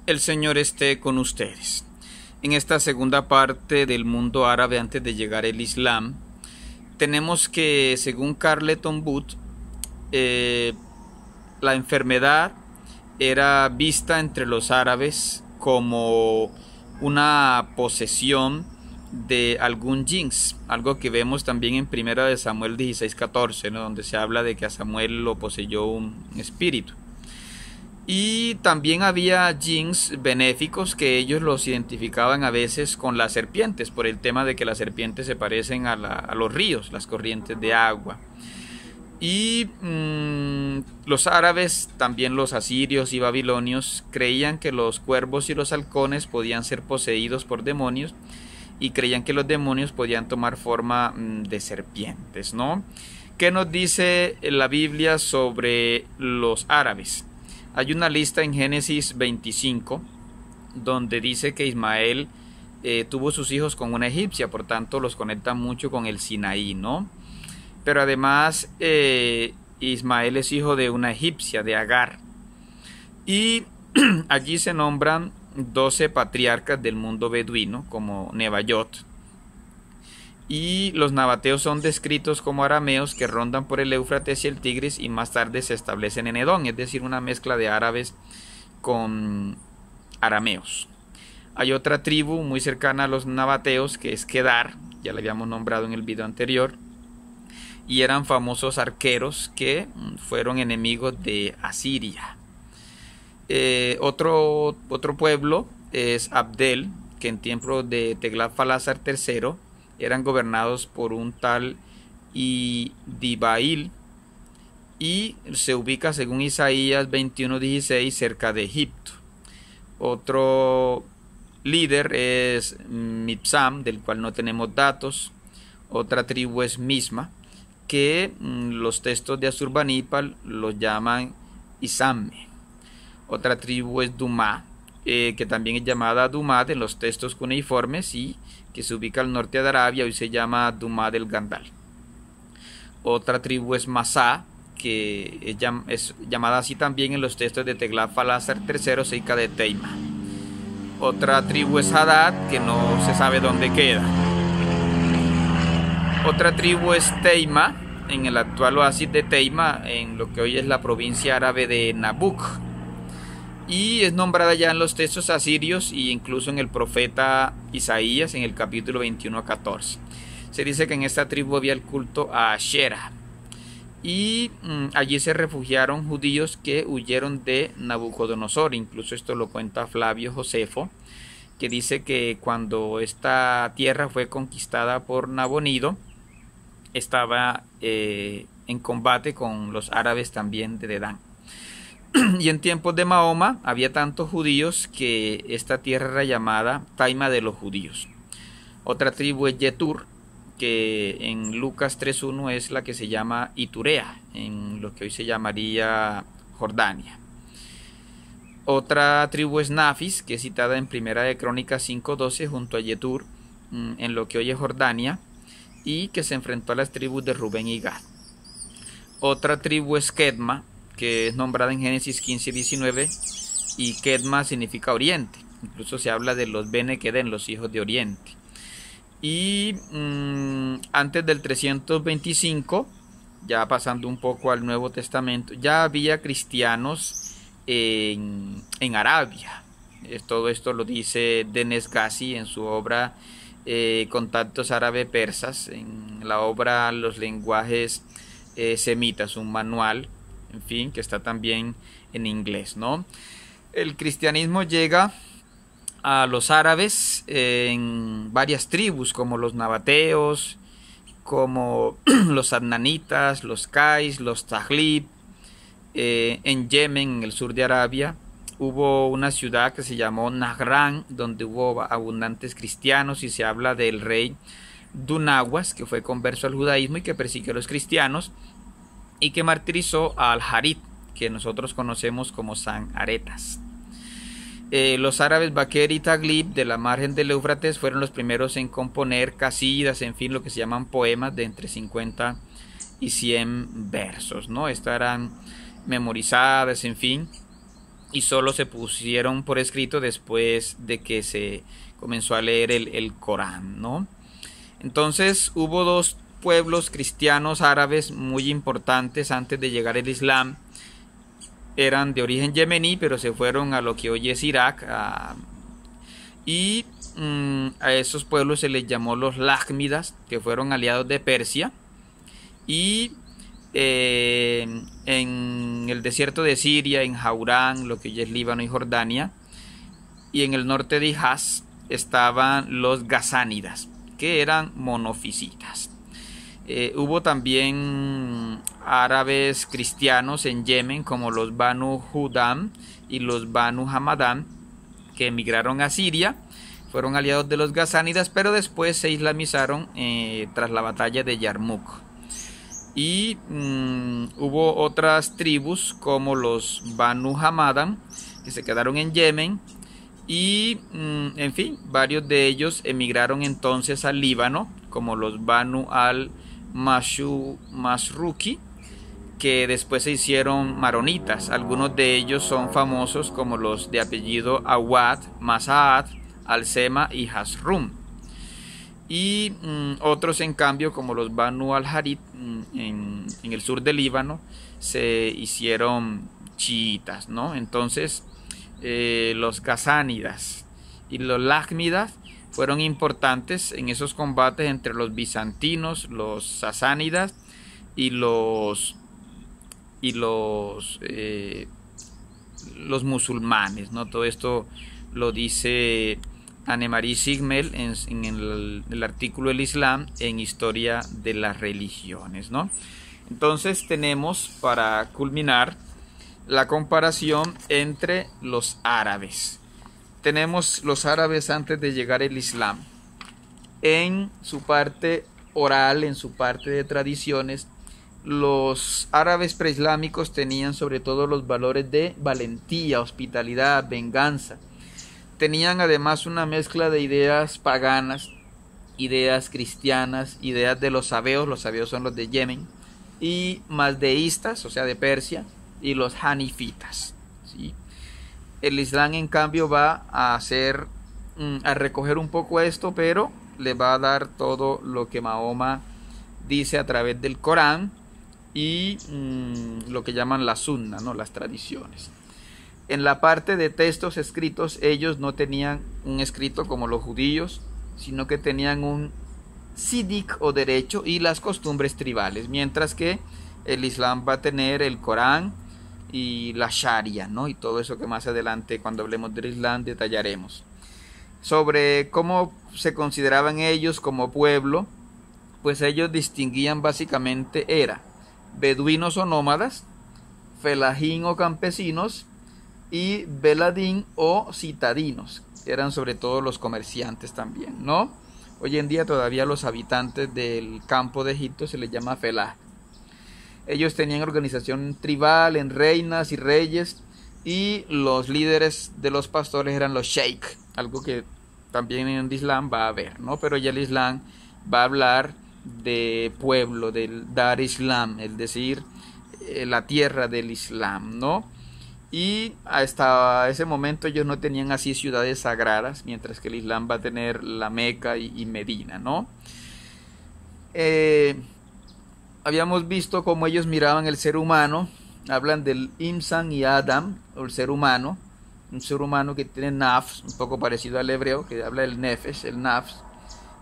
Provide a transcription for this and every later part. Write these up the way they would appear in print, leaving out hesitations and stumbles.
El Señor esté con ustedes. En esta segunda parte del mundo árabe antes de llegar el Islam, tenemos que, según Carleton Booth, la enfermedad era vista entre los árabes como una posesión de algún jinx, algo que vemos también en 1 Samuel 16:14, ¿no? Donde se habla de que a Samuel lo poseyó un espíritu. Y también había jinns benéficos que ellos los identificaban a veces con las serpientes, por el tema de que las serpientes se parecen a los ríos, las corrientes de agua. Y los árabes, también los asirios y babilonios, creían que los cuervos y los halcones podían ser poseídos por demonios y creían que los demonios podían tomar forma de serpientes, ¿no? ¿Qué nos dice la Biblia sobre los árabes? Hay una lista en Génesis 25 donde dice que Ismael tuvo sus hijos con una egipcia, por tanto los conecta mucho con el Sinaí, ¿no? Pero además Ismael es hijo de una egipcia, de Agar. Y allí se nombran 12 patriarcas del mundo beduino, como Nebayot. Y los nabateos son descritos como arameos que rondan por el Éufrates y el Tigris y más tarde se establecen en Edom, es decir, una mezcla de árabes con arameos. Hay otra tribu muy cercana a los nabateos que es Kedar, ya la habíamos nombrado en el video anterior, y eran famosos arqueros que fueron enemigos de Asiria. Otro pueblo es Abdel, que en tiempo de Teglat-Phalazar III eran gobernados por un tal Dibail y se ubica, según Isaías 21:16, cerca de Egipto. Otro líder es Mibsam, del cual no tenemos datos. Otra tribu es Misma, que los textos de Asurbanipal los llaman Isamme. Otra tribu es Dumá, que también es llamada Dumad en los textos cuneiformes y que se ubica al norte de Arabia, hoy se llama Dumad del Gandal. Otra tribu es Masá, que es llamada así también en los textos de Teglat-Phalazar III, cerca de Teima. Otra tribu es Hadad, que no se sabe dónde queda. Otra tribu es Teima, en el actual oasis de Teima, en lo que hoy es la provincia árabe de Nabuk. Y es nombrada ya en los textos asirios e incluso en el profeta Isaías en el capítulo 21-14. Se dice que en esta tribu había el culto a Ashera. Y allí se refugiaron judíos que huyeron de Nabucodonosor. Incluso esto lo cuenta Flavio Josefo, que dice que cuando esta tierra fue conquistada por Nabonido, estaba en combate con los árabes también de Dedán. Y en tiempos de Mahoma había tantos judíos que esta tierra era llamada Taima de los judíos. Otra tribu es Yetur, que en Lucas 3:1 es la que se llama Iturea, en lo que hoy se llamaría Jordania. Otra tribu es Nafis, que es citada en Primera de Crónicas 5:12 junto a Yetur, en lo que hoy es Jordania, y que se enfrentó a las tribus de Rubén y Gad. Otra tribu es Kedma, que es nombrada en Génesis 15:19, y Kedma significa oriente. Incluso se habla de los Bene Kedem, los hijos de Oriente. Y antes del 325, ya pasando un poco al Nuevo Testamento, ya había cristianos en Arabia. Todo esto lo dice Denes Gassi en su obra Contactos Árabe-Persas, en la obra Los lenguajes semitas, un manual, en fin, que está también en inglés, ¿no? El cristianismo llega a los árabes en varias tribus, como los nabateos, como los adnanitas, los kais, los taglib. En Yemen, en el sur de Arabia, hubo una ciudad que se llamó Najran, donde hubo abundantes cristianos, y se habla del rey Dunawas, que fue converso al judaísmo y que persiguió a los cristianos y que martirizó a Al-Harit, que nosotros conocemos como San Aretas. Los árabes Bakr y Taglib de la margen del Éufrates fueron los primeros en componer casidas, en fin, lo que se llaman poemas de entre 50 y 100 versos, ¿no? Estas eran memorizadas, en fin, y solo se pusieron por escrito después de que se comenzó a leer el Corán, ¿no? Entonces hubo dos pueblos cristianos árabes muy importantes antes de llegar el Islam. Eran de origen yemení, pero se fueron a lo que hoy es Irak. Y a esos pueblos se les llamó los Lácmidas, que fueron aliados de Persia. Y en el desierto de Siria, en Jaurán, lo que hoy es Líbano y Jordania, y en el norte de Hijaz estaban los Gasánidas, que eran monofisitas. Hubo también árabes cristianos en Yemen, como los Banu Judam y los Banu Hamadán, que emigraron a Siria, fueron aliados de los Gasánidas, pero después se islamizaron tras la batalla de Yarmouk. Y hubo otras tribus como los Banu Hamadan, que se quedaron en Yemen, y en fin, varios de ellos emigraron entonces al Líbano, como los Banu al-Mashruki, que después se hicieron maronitas. Algunos de ellos son famosos, como los de apellido Awad, Masaad, Al-Sema y Hasrum. Y otros, en cambio, como los Banu al-Harith, en el sur del Líbano, se hicieron chiitas, ¿no? Entonces los Gasánidas y los Lácmidas fueron importantes en esos combates entre los bizantinos, los sasánidas y los musulmanes, ¿no? Todo esto lo dice Annemarie Sigmel en el artículo El Islam en Historia de las Religiones, ¿no? Entonces tenemos, para culminar, la comparación entre los árabes. Tenemos los árabes antes de llegar el Islam. En su parte oral, en su parte de tradiciones, los árabes preislámicos tenían sobre todo los valores de valentía, hospitalidad, venganza. Tenían además una mezcla de ideas paganas, ideas cristianas, ideas de los sabeos son los de Yemen, y mazdeístas, o sea, de Persia, y los hanifitas, ¿sí? El Islam, en cambio, va a recoger un poco esto, pero le va a dar todo lo que Mahoma dice a través del Corán y lo que llaman la sunna, ¿no? Las tradiciones. En la parte de textos escritos, ellos no tenían un escrito como los judíos, sino que tenían un sidik o derecho y las costumbres tribales, mientras que el Islam va a tener el Corán y la Sharia, ¿no? Y todo eso que más adelante, cuando hablemos del Islam, detallaremos. Sobre cómo se consideraban ellos como pueblo, pues ellos distinguían básicamente era beduinos o nómadas, felajín o campesinos, y beladín o citadinos, eran sobre todo los comerciantes también, ¿no? Hoy en día todavía los habitantes del campo de Egipto se les llama felaj. Ellos tenían organización tribal en reinas y reyes, y los líderes de los pastores eran los sheikh, algo que también en el Islam va a haber, ¿no? Pero ya el Islam va a hablar de pueblo, del Dar Islam, es decir, la tierra del Islam, ¿no? Y hasta ese momento ellos no tenían así ciudades sagradas, mientras que el Islam va a tener la Meca y Medina, ¿no? Habíamos visto cómo ellos miraban el ser humano. Hablan del Insan y Adam, o el ser humano, un ser humano que tiene nafs, un poco parecido al hebreo, que habla del nefesh, el nafs,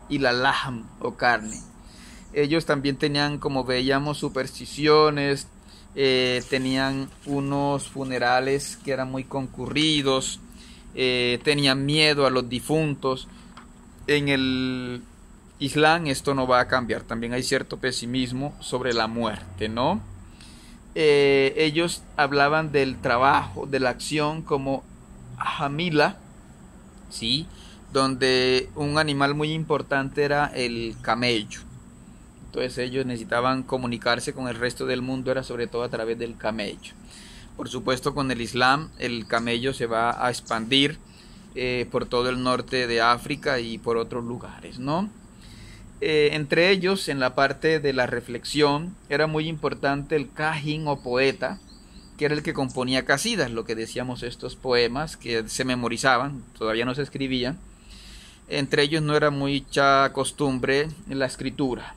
y la lahm, o carne. Ellos también tenían, como veíamos, supersticiones, tenían unos funerales que eran muy concurridos, tenían miedo a los difuntos. En el Islam esto no va a cambiar, también hay cierto pesimismo sobre la muerte, ¿no? Ellos hablaban del trabajo, de la acción como Hamila, ¿sí? Donde un animal muy importante era el camello. Entonces ellos necesitaban comunicarse con el resto del mundo, era sobre todo a través del camello. Por supuesto, con el Islam el camello se va a expandir por todo el norte de África y por otros lugares, ¿no? Entre ellos, en la parte de la reflexión, era muy importante el kahin o poeta, que era el que componía casidas, lo que decíamos, estos poemas que se memorizaban, todavía no se escribían. Entre ellos no era mucha costumbre en la escritura.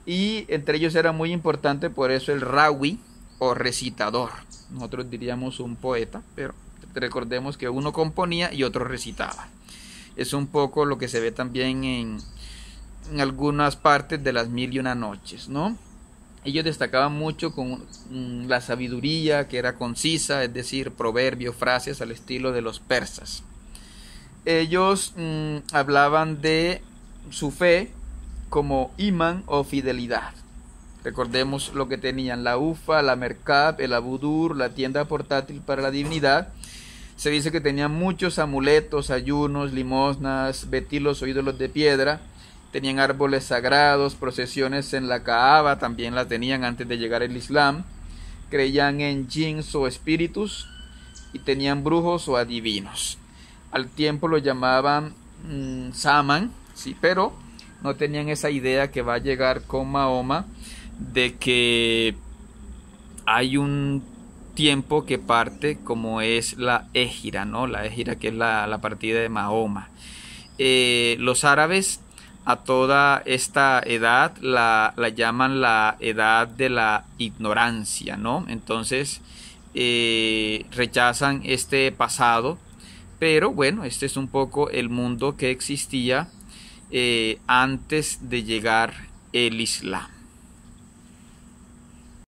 Y entre ellos era muy importante por eso el rawi o recitador. Nosotros diríamos un poeta, pero recordemos que uno componía y otro recitaba. Es un poco lo que se ve también en algunas partes de las Mil y una Noches, ¿no? Ellos destacaban mucho con la sabiduría que era concisa, es decir, proverbios, frases al estilo de los persas. Ellos hablaban de su fe como imán o fidelidad. Recordemos lo que tenían: la ufa, la merkab, el abudur, la tienda portátil para la divinidad. Se dice que tenían muchos amuletos, ayunos, limosnas, betilos o ídolos de piedra. Tenían árboles sagrados, procesiones en la Kaaba, también las tenían antes de llegar el Islam. Creían en jinns o espíritus y tenían brujos o adivinos. Al tiempo lo llamaban Saman, sí, pero no tenían esa idea que va a llegar con Mahoma de que hay un tiempo que parte, como es la Égira, ¿no? La Égira, que es la partida de Mahoma. Los árabes a toda esta edad la llaman la edad de la ignorancia, ¿no? Entonces rechazan este pasado, pero bueno, este es un poco el mundo que existía antes de llegar el Islam.